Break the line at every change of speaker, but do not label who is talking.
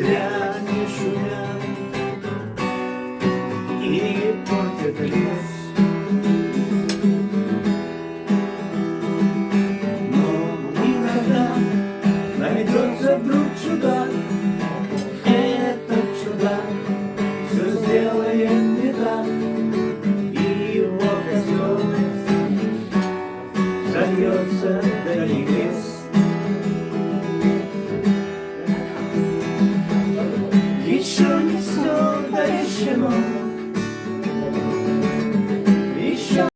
зря не шумят и портят лес. Но иногда найдется вдруг чудак, этот чудак все сделает не так, и его костер сольется до небес. Еще не все доречено,